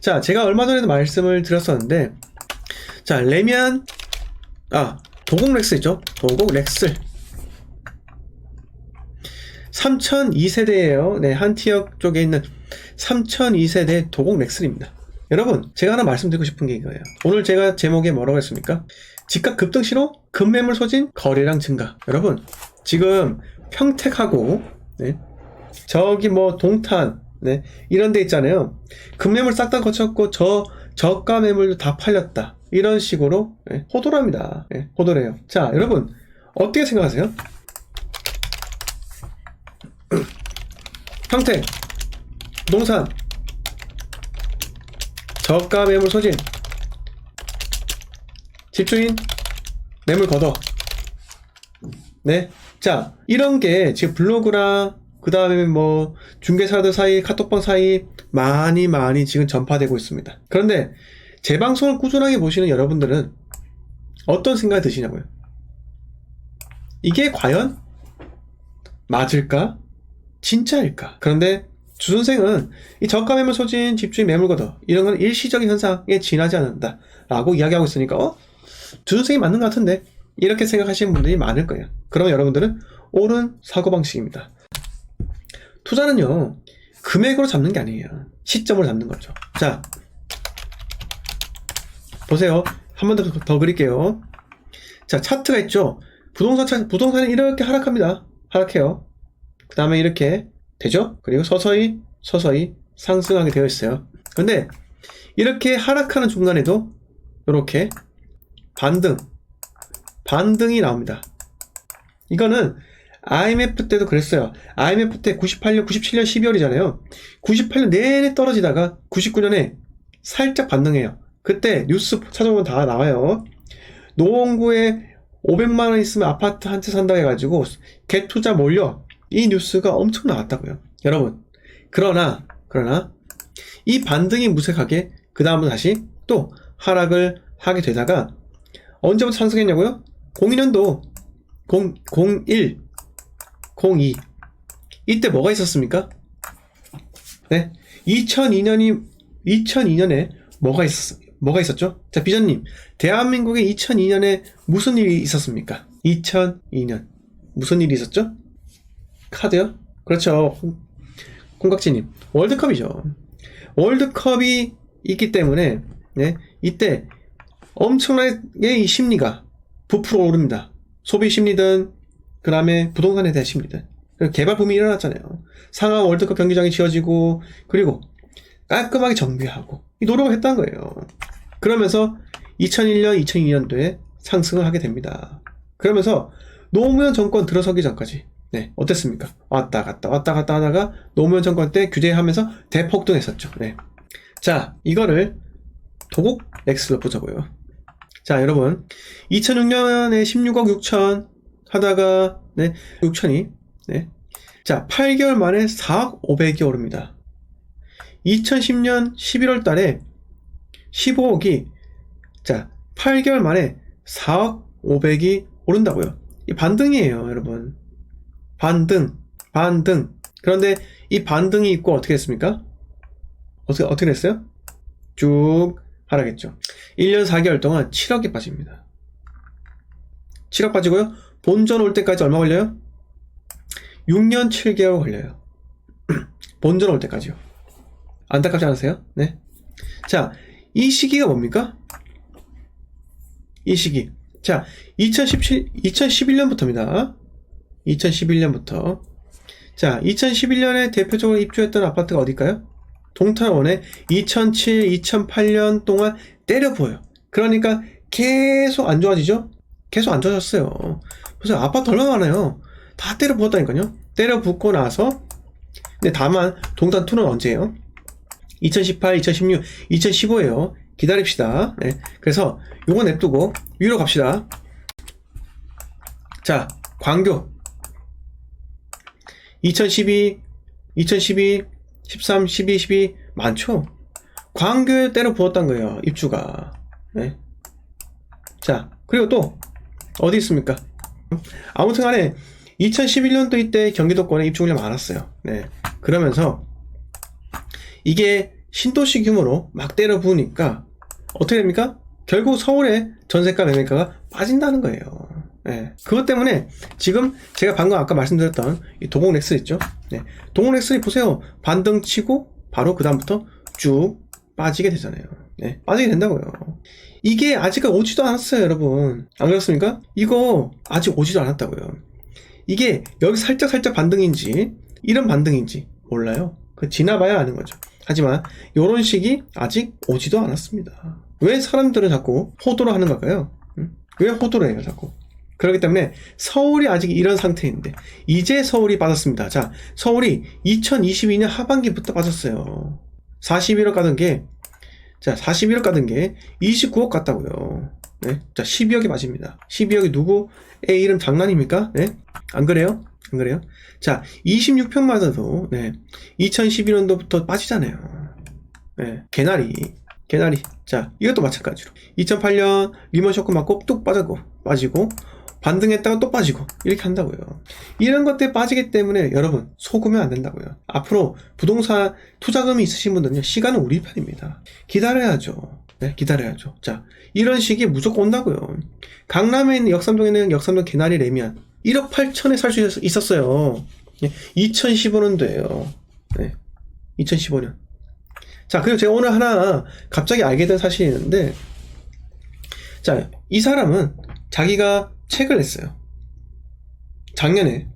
자, 제가 얼마 전에도 말씀을 드렸었는데, 자, 레미안, 도곡 렉스 있죠? 도곡 렉스. 3002세대예요. 네, 한티역 쪽에 있는 3002세대 도곡 렉스입니다. 여러분, 제가 하나 말씀드리고 싶은 게 이거예요. 오늘 제가 제목에 뭐라고 했습니까? 집값 급등 신호, 급매물 소진, 거래량 증가. 여러분, 지금 평택하고, 네, 저기 뭐 동탄, 네, 이런 데 있잖아요. 급매물 싹 다 거쳤고 저가 매물도 다 팔렸다. 이런 식으로, 네, 호도랍니다. 네, 호도래요. 자, 여러분, 어떻게 생각하세요? 평택, 부동산, 저가 매물 소진, 집주인, 매물 걷어. 네. 자, 이런 게 지금 블로그랑 그 다음에 뭐 중개사들 사이, 카톡방 사이 많이 지금 전파되고 있습니다. 그런데 제 방송을 꾸준하게 보시는 여러분들은 어떤 생각이 드시냐고요? 이게 과연 맞을까? 진짜일까? 그런데 주선생은 이 저가 매물 소진, 집주인 매물 걷어 이런 건 일시적인 현상에 지나지 않는다 라고 이야기하고 있으니까 주선생이 맞는 것 같은데 이렇게 생각하시는 분들이 많을 거예요. 그러면 여러분들은 옳은 사고방식입니다. 투자는요, 금액으로 잡는 게 아니에요. 시점으로 잡는 거죠. 자, 보세요. 한 번 더 그릴게요. 자, 차트가 있죠. 부동산이 이렇게 하락합니다. 하락해요. 그 다음에 이렇게 되죠. 그리고 서서히 상승하게 되어 있어요. 근데 이렇게 하락하는 중간에도 이렇게 반등이 나옵니다. 이거는 IMF 때도 그랬어요. IMF 때 97년 12월이잖아요. 98년 내내 떨어지다가 99년에 살짝 반등해요. 그때 뉴스 찾아보면 다 나와요. 노원구에 500만원 있으면 아파트 한 채 산다고 해가지고 갭투자 몰려, 이 뉴스가 엄청 나왔다고요. 여러분, 그러나 이 반등이 무색하게 그 다음부터 다시 또 하락을 하게 되다가 언제부터 상승했냐고요? 02년도 01, 02 이때 뭐가 있었습니까? 네, 2002년에 뭐가 있었죠? 자, 비전님, 대한민국에 2002년에 무슨 일이 있었습니까? 2002년 무슨 일이 있었죠? 카드요? 그렇죠. 콩깍지님, 월드컵이죠. 월드컵이 있기 때문에, 네, 이때 엄청나게 이 심리가 부풀어 오릅니다. 소비 심리든 그 다음에 부동산에 대한 심리든 개발 붐이 일어났잖아요. 상암 월드컵 경기장이 지어지고 그리고 깔끔하게 정비하고 이 노력을 했다는 거예요. 그러면서 2001년, 2002년도에 상승을 하게 됩니다. 그러면서 노무현 정권 들어서기 전까지, 네, 어땠습니까? 왔다 갔다 하다가 노무현 정권 때 규제하면서 대폭등했었죠. 네. 자, 이거를 도곡 렉스로 보자고요. 자, 여러분, 2006년에 16억 6천 하다가, 네, 6천이, 네, 자, 8개월 만에 4억 500이 오릅니다. 2010년 11월 달에 15억이, 자, 8개월 만에 4억 500이 오른다고요. 이 반등이에요, 여러분. 반등. 그런데 이 반등이 있고 어떻게 됐습니까? 어떻게 됐어요? 쭉 하락했죠. 1년 4개월 동안 7억이 빠집니다. 7억 빠지고요. 본전 올 때까지 얼마 걸려요? 6년 7개월 걸려요. 본전 올 때까지요. 안타깝지 않으세요? 네. 자, 이 시기가 뭡니까? 이 시기. 자, 2011년부터입니다. 2011년부터. 자, 2011년에 대표적으로 입주했던 아파트가 어딜까요? 동탄원에 2007, 2008년 동안 때려 부어요. 그러니까 계속 안 좋아지죠? 계속 안 좋아졌어요. 그래서 아파트 얼마나 많아요? 다 때려 부었다니까요. 때려 붓고 나서, 근데 다만 동탄2는 언제예요? 2018, 2016, 2015예요. 기다립시다. 네. 그래서 요거 냅두고 위로 갑시다. 자, 광교 2012, 13, 12 많죠? 광교에 때려 부었단 거예요, 입주가. 네. 자, 그리고 또 어디 있습니까? 아무튼 간에 2011년도 이때 경기도권에 입주물량 많았어요. 네. 그러면서 이게 신도시 규모로 막 때려 부으니까 어떻게 됩니까? 결국 서울의 전세가 매매가가 빠진다는 거예요. 예. 그것 때문에 지금 제가 방금 아까 말씀드렸던 이 도봉렉스 있죠? 네. 도봉렉스를 보세요. 반등 치고 바로 그 다음부터 쭉 빠지게 되잖아요. 네. 빠지게 된다고요. 이게 아직 오지도 않았어요, 여러분. 안 그렇습니까? 이거 아직 오지도 않았다고요. 이게 여기 살짝 반등인지 이런 반등인지 몰라요. 그 지나봐야 아는 거죠. 하지만 이런 식이 아직 오지도 않았습니다. 왜 사람들은 자꾸 호도를 하는 걸까요? 왜 호도를 해요, 자꾸? 그렇기 때문에 서울이 아직 이런 상태인데 이제 서울이 빠졌습니다. 자, 서울이 2022년 하반기부터 빠졌어요. 41억 가던 게, 자, 41억 가던 게 29억 갔다고요. 네? 자, 12억이 빠집니다. 12억이 누구의 이름 장난입니까? 네? 안 그래요? 안 그래요? 자, 26평마다도, 네, 2012년도부터 빠지잖아요. 네, 개나리. 자, 이것도 마찬가지로. 2008년 리먼 쇼크 맞고 뚝 빠지고, 반등했다가 또 빠지고, 이렇게 한다고요. 이런 것들이 빠지기 때문에 여러분, 속으면 안 된다고요. 앞으로 부동산 투자금이 있으신 분들은요, 시간은 우리 편입니다. 기다려야죠. 네, 기다려야죠. 자, 이런 식이 무조건 온다고요. 강남에 있는 역삼동에는 역삼동 개나리 레미안 1억 8천에 살 수 있었어요. 2015년도에요. 네, 2015년. 자, 그리고 제가 오늘 하나 갑자기 알게 된 사실이 있는데, 자, 이 사람은 자기가 책을 냈어요. 작년에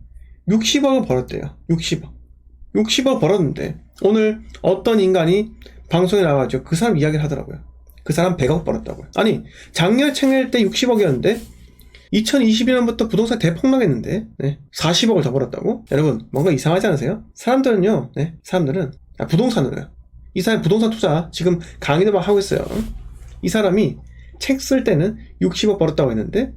60억을 벌었대요. 60억 벌었는데 오늘 어떤 인간이 방송에 나와가지고 그 사람 이야기를 하더라고요. 그 사람 100억 벌었다고요. 아니, 작년에 책 낼 때 60억이었는데 2022년부터 부동산 대폭락했는데, 네, 40억을 더 벌었다고? 여러분, 뭔가 이상하지 않으세요? 사람들은요, 네, 부동산으로요. 이 사람이 부동산 투자 지금 강의도 막 하고 있어요. 이 사람이 책 쓸 때는 60억 벌었다고 했는데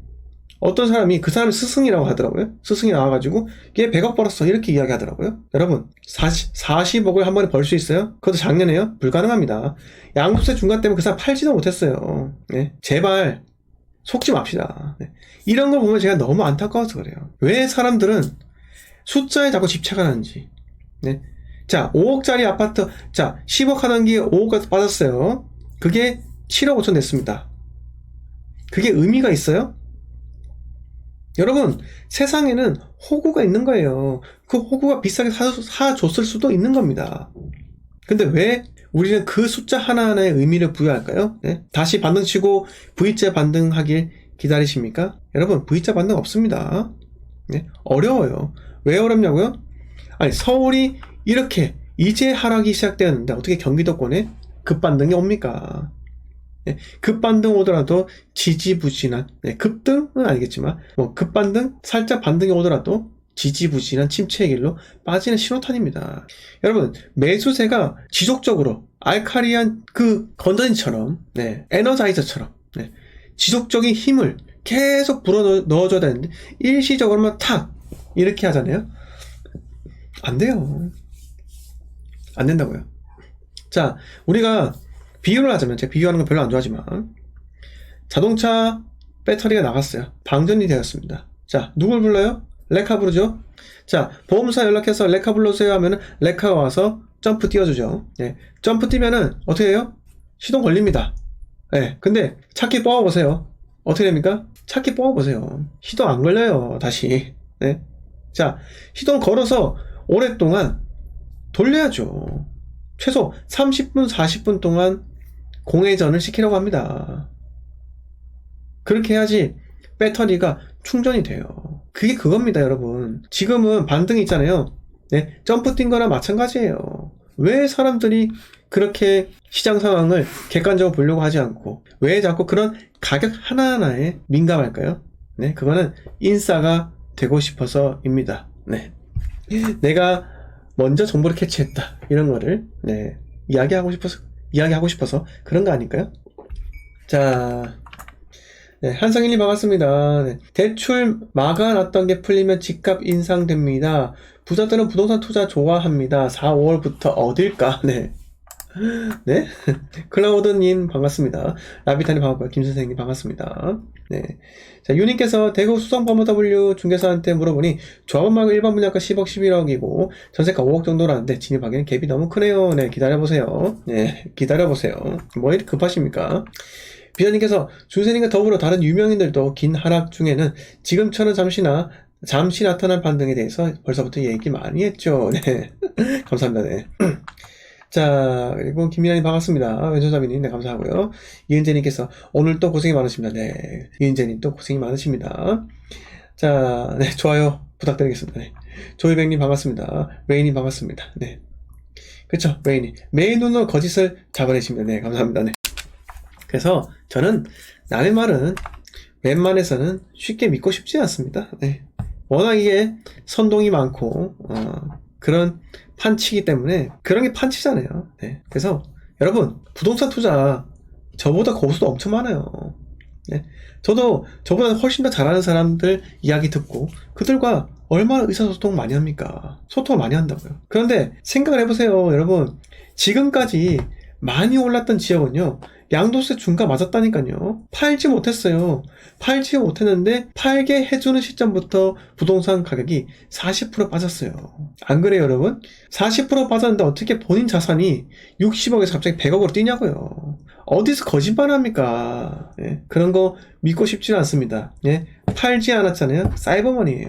어떤 사람이 그 사람이 스승이라고 하더라고요. 스승이 나와가지고 얘 100억 벌었어 이렇게 이야기하더라고요. 여러분, 40억을 한 번에 벌 수 있어요? 그것도 작년에요? 불가능합니다. 양도세 중과 때문에 그 사람 팔지도 못했어요. 네, 제발 속지 맙시다. 네. 이런 걸 보면 제가 너무 안타까워서 그래요. 왜 사람들은 숫자에 자꾸 집착하는지. 네. 자, 5억짜리 아파트, 자, 10억 하던 게 5억 빠졌어요. 그게 7억 5천 됐습니다. 그게 의미가 있어요? 여러분, 세상에는 호구가 있는 거예요. 그 호구가 비싸게 사줬을 수도 있는 겁니다. 근데 왜 우리는 그 숫자 하나하나의 의미를 부여할까요? 네? 다시 반등치고 V자 반등하길 기다리십니까? 여러분, V자 반등 없습니다. 네? 어려워요. 왜 어렵냐고요? 아니, 서울이 이렇게 이제 하락이 시작되었는데 어떻게 경기도권에 급반등이 옵니까? 네, 급반등 오더라도 지지부진한, 네, 급등은 아니겠지만 뭐 급반등, 살짝 반등이 오더라도 지지부진한 침체의 길로 빠지는 신호탄입니다. 여러분, 매수세가 지속적으로 알카리한 그 건전지처럼, 네, 에너자이저처럼, 네, 지속적인 힘을 계속 불어 넣어줘야 되는데 일시적으로만 탁 이렇게 하잖아요. 안 돼요. 안 된다고요. 자, 우리가 비유를 하자면, 제가 비유하는 건 별로 안 좋아하지만 자동차 배터리가 나갔어요. 방전이 되었습니다. 자, 누굴 불러요? 레카 부르죠. 자, 보험사 연락해서 레카 불러주세요 하면은 레카가 와서 점프 띄워주죠. 네, 점프 뛰면은 어떻게 해요? 시동 걸립니다. 네, 근데 차키 뽑아보세요. 어떻게 됩니까? 차키 뽑아보세요. 시동 안 걸려요, 다시. 네, 자, 시동 걸어서 오랫동안 돌려야죠. 최소 30분, 40분 동안 공회전을 시키려고 합니다. 그렇게 해야지 배터리가 충전이 돼요. 그게 그겁니다, 여러분. 지금은 반등이 있잖아요. 네, 점프 뛴 거나 마찬가지예요. 왜 사람들이 그렇게 시장 상황을 객관적으로 보려고 하지 않고 왜 자꾸 그런 가격 하나하나에 민감할까요? 네, 그거는 인싸가 되고 싶어서입니다. 네, 내가 먼저 정보를 캐치했다, 이런 거를, 네, 이야기하고 싶어서 그런 거 아닐까요? 자, 네, 한성일님 반갑습니다. 네, 대출 막아놨던 게 풀리면 집값 인상됩니다. 부자들은 부동산 투자 좋아합니다. 4, 5월부터 어딜까? 네, 네? 클라우드님 반갑습니다. 라비타님 반갑고요. 김선생님 반갑습니다. 네. 자, 유님께서 대구 수성범어 W 중개사한테 물어보니 조합원마고 일반 분양가 10억 11억이고 전세가 5억 정도라는데 진입하기는 갭이 너무 크네요. 네, 기다려보세요. 네, 기다려보세요. 뭐 이렇게 급하십니까? 비자님께서 준세님과 더불어 다른 유명인들도 긴 하락 중에는 지금처럼 잠시 나타난 반등에 대해서 벌써부터 얘기 많이 했죠. 네. 감사합니다. 네. 자, 그리고 김민아님 반갑습니다. 왼손잡이님, 네, 감사하고요. 이은재님께서 오늘 또 고생이 많으십니다. 네. 이은재님 또 고생이 많으십니다. 자, 네, 좋아요 부탁드리겠습니다. 네. 조이백님 반갑습니다. 레이님 반갑습니다. 네. 그쵸, 레이님. 매일 눈으로 거짓을 잡아내십니다. 네, 감사합니다. 네. 그래서 저는 남의 말은 웬만해서는 쉽게 믿고 싶지 않습니다. 네. 워낙 이게 선동이 많고, 그런 판치기 때문에 그런 게 판치잖아요. 네. 그래서 여러분 부동산 투자 저보다 고수도 엄청 많아요. 네. 저도 저보다 훨씬 더 잘하는 사람들 이야기 듣고 그들과 얼마나 의사소통 많이 합니까? 소통을 많이 한다고요. 그런데 생각을 해보세요. 여러분 지금까지 많이 올랐던 지역은요 양도세 중과 맞았다니까요. 팔지 못했어요. 팔지 못했는데 팔게 해주는 시점부터 부동산 가격이 40% 빠졌어요. 안 그래요 여러분? 40% 빠졌는데 어떻게 본인 자산이 60억에서 갑자기 100억으로 뛰냐고요. 어디서 거짓말합니까? 예? 그런 거 믿고 싶지는 않습니다. 예? 팔지 않았잖아요. 사이버머니예요.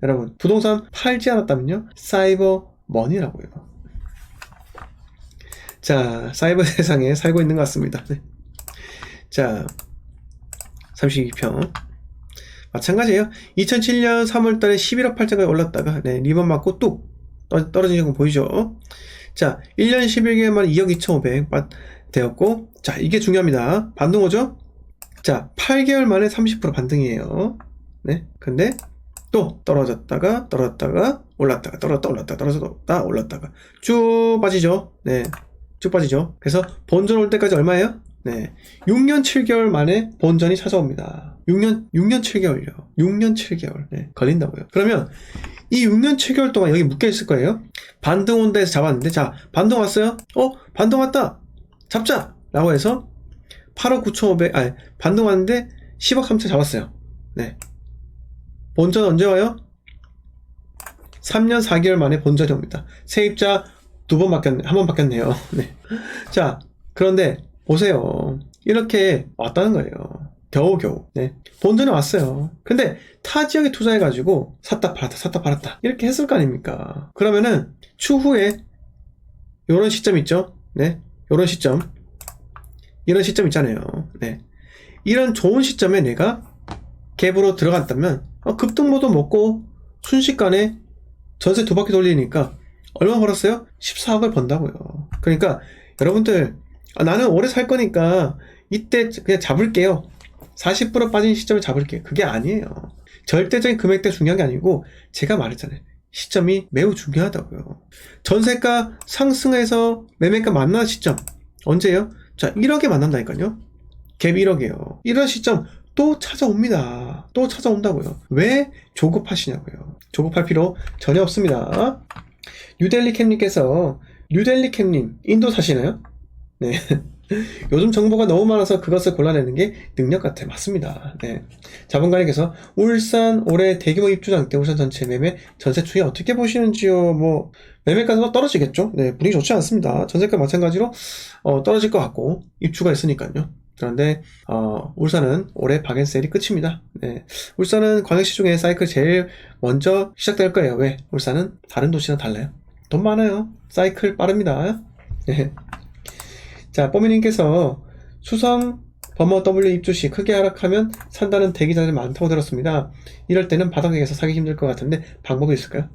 여러분 부동산 팔지 않았다면요 사이버머니라고요. 자, 사이버 세상에 살고 있는 것 같습니다. 네. 자, 32평. 마찬가지예요. 2007년 3월달에 11억 8천까지 올랐다가, 네, 리번 맞고 뚝 떨어지는 거 보이죠? 자, 1년 11개월 만에 2억 2,500 되었고, 자, 이게 중요합니다. 반등호죠? 자, 8개월 만에 30% 반등이에요. 네, 근데 또 떨어졌다가 올랐다가 떨어졌다 올랐다가 쭉 빠지죠. 네. 쭉 빠지죠. 그래서 본전 올 때까지 얼마예요? 네. 6년 7개월 만에 본전이 찾아옵니다. 6년 7개월요. 6년 7개월. 네. 걸린다고요. 그러면 이 6년 7개월 동안 여기 묶여 있을 거예요. 반등 온다 해서 잡았는데, 자, 반등 왔어요? 반등 왔다! 잡자! 라고 해서 8억 9,500, 반등 왔는데 10억 3천 잡았어요. 네. 본전 언제 와요? 3년 4개월 만에 본전이 옵니다. 세입자 한 번 바뀌었네요. 네. 자, 그런데 보세요. 이렇게 왔다는 거예요. 겨우겨우. 네. 본전에 왔어요. 근데 타 지역에 투자해가지고 샀다 팔았다 이렇게 했을 거 아닙니까? 그러면은 추후에 요런 시점 있죠? 네. 요런 시점. 이런 시점 있잖아요. 네. 이런 좋은 시점에 내가 갭으로 들어갔다면 급등모도 먹고 순식간에 전세 2바퀴 돌리니까 얼마 벌었어요? 14억을 번다고요. 그러니까 여러분들 나는 오래 살 거니까 이때 그냥 잡을게요. 40% 빠진 시점을 잡을게요. 그게 아니에요. 절대적인 금액대 중요한 게 아니고 제가 말했잖아요. 시점이 매우 중요하다고요. 전세가 상승해서 매매가 만나는 시점 언제예요? 자, 1억에 만난다니까요. 갭 1억이에요. 이런 시점 또 찾아옵니다. 또 찾아온다고요. 왜 조급하시냐고요. 조급할 필요 전혀 없습니다. 뉴델리캠님께서 뉴델리캠님 인도 사시나요? 네. 요즘 정보가 너무 많아서 그것을 골라내는 게 능력 같아. 맞습니다. 네. 자본가님께서 울산 올해 대규모 입주장 때 울산 전체 매매 전세 추이 어떻게 보시는지요? 뭐 매매가가 떨어지겠죠. 네, 분위기 좋지 않습니다. 전세가 마찬가지로 떨어질 것 같고 입주가 있으니까요. 그런데 울산은 올해 박앤셀이 끝입니다. 네. 울산은 광역시 중에 사이클 제일 먼저 시작될 거예요. 왜? 울산은 다른 도시랑 달라요. 돈 많아요. 사이클 빠릅니다. 네. 자, 뽀미님께서 수성 범어 W 입주 시 크게 하락하면 산다는 대기자들이 많다고 들었습니다. 이럴 때는 바닥에서 사기 힘들 것 같은데 방법이 있을까요?